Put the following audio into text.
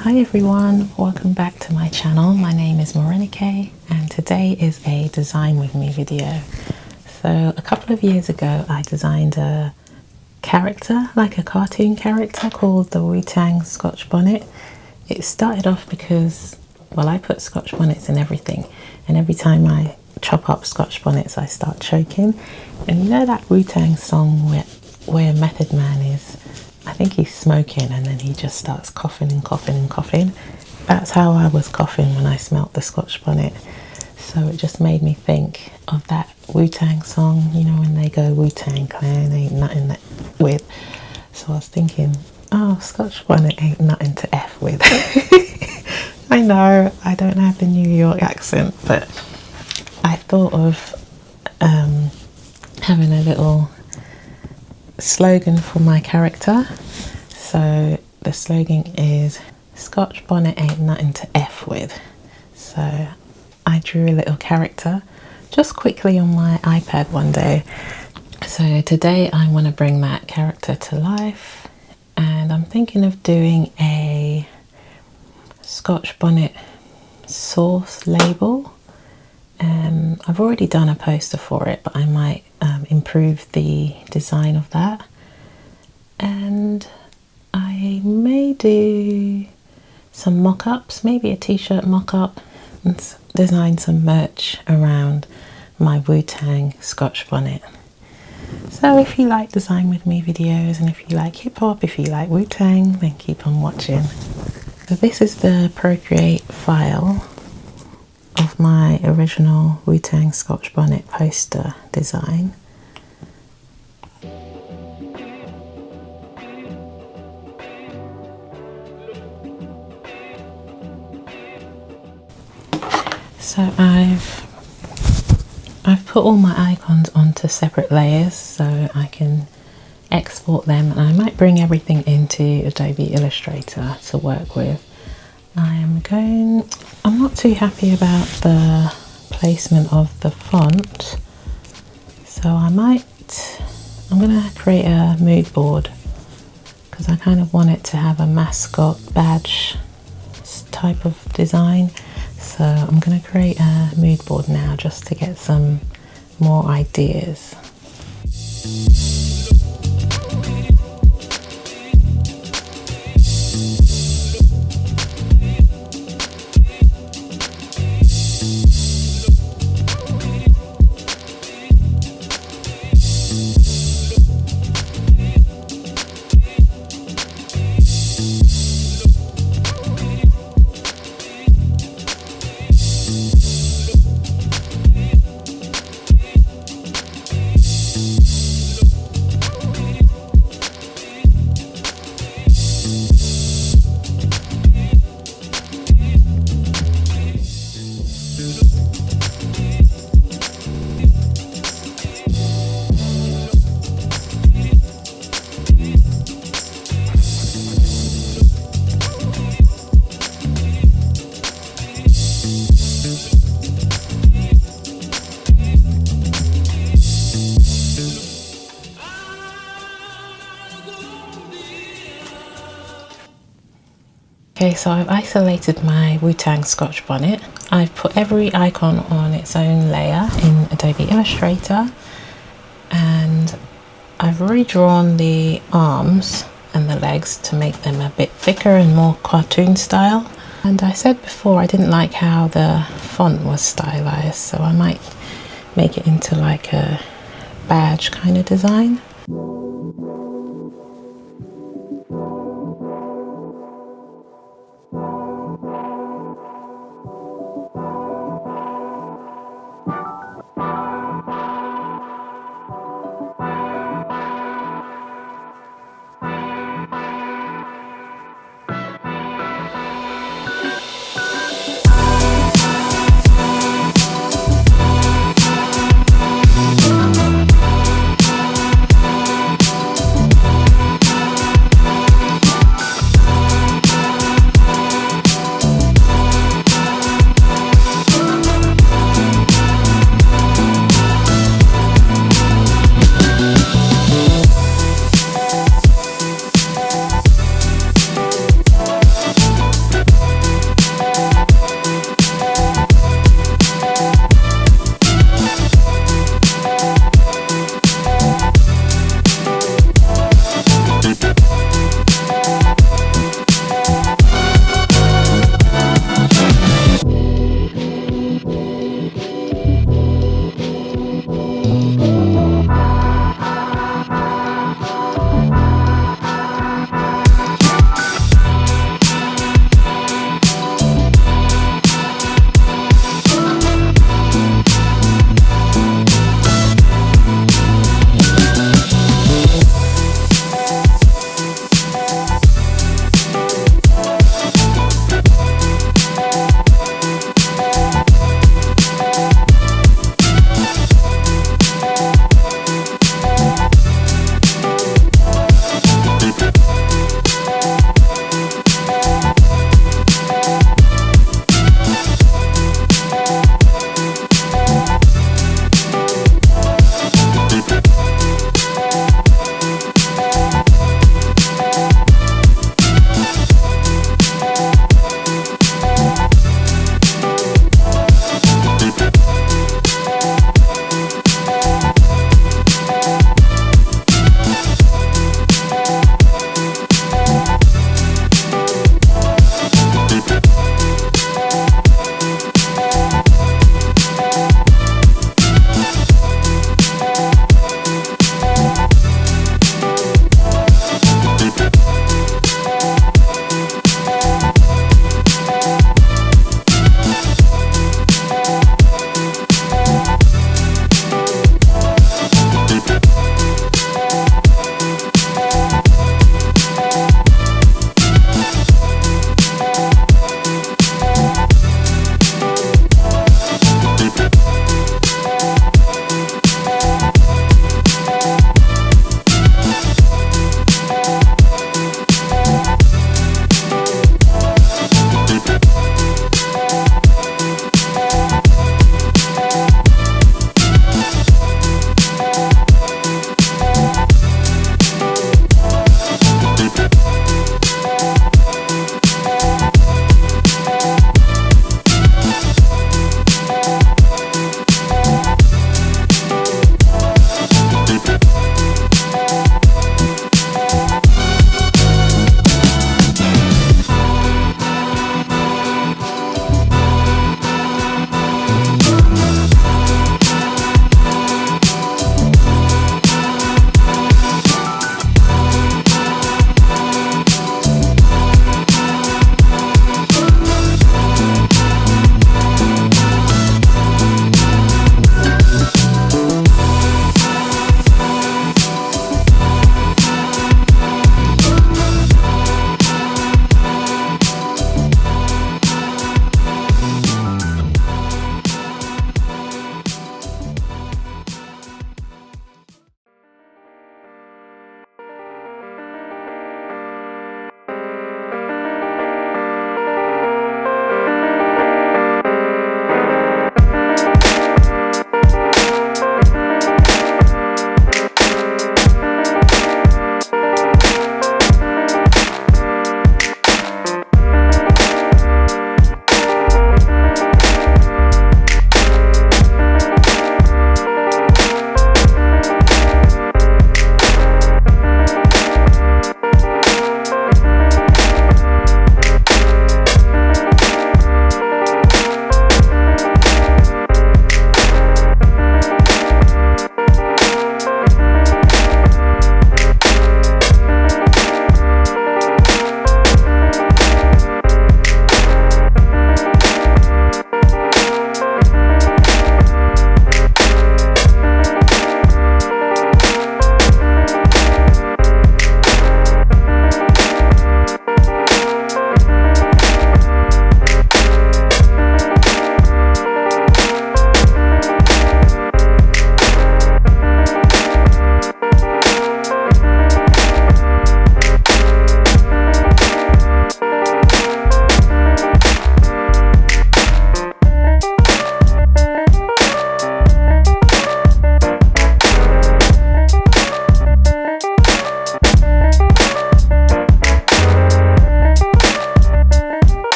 Hi everyone, welcome back to my channel. My name is Morenike and today is a design with me video. So a couple of years ago I designed a character, like a cartoon character called the Wu-Tang Scotch Bonnet. It started off because, well, I put Scotch bonnets in everything, and every time I chop up Scotch bonnets I start choking. And you know that Wu-Tang song where Method Man is, I think he's smoking and then he just starts coughing and coughing and coughing. That's how I was coughing when I smelt the Scotch bonnet. So it just made me think of that Wu-Tang song, you know, when they go Wu-Tang Clan, ain't nothing that with. So I was thinking, oh, Scotch bonnet ain't nothing to F with. I know, I don't have the New York accent, but I thought of having a little slogan for my character. So the slogan is Scotch bonnet ain't nothing to F with. So I drew a little character just quickly on my iPad one day. So today I want to bring that character to life, and I'm thinking of doing a Scotch bonnet source label. I've already done a poster for it, but I might improve the design of that, and I may do some mock-ups, maybe a t-shirt mock-up, and design some merch around my Wu-Tang Scotch bonnet. So if you like design with me videos, and if you like hip-hop, if you like Wu-Tang, then keep on watching. So this is the Procreate file of my original Wu-Tang Scotch bonnet poster design. So I've put all my icons onto separate layers so I can export them, and I might bring everything into Adobe Illustrator to work with. I'm not too happy about the placement of the font, so I'm gonna create a mood board because I kind of want it to have a mascot badge type of design. So I'm going to create a mood board now just to get some more ideas. Okay, so I've isolated my Wu-Tang Scotch bonnet. I've put every icon on its own layer in Adobe Illustrator, and I've redrawn the arms and the legs to make them a bit thicker and more cartoon style. And I said before I didn't like how the font was stylized, so I might make it into like a badge kind of design.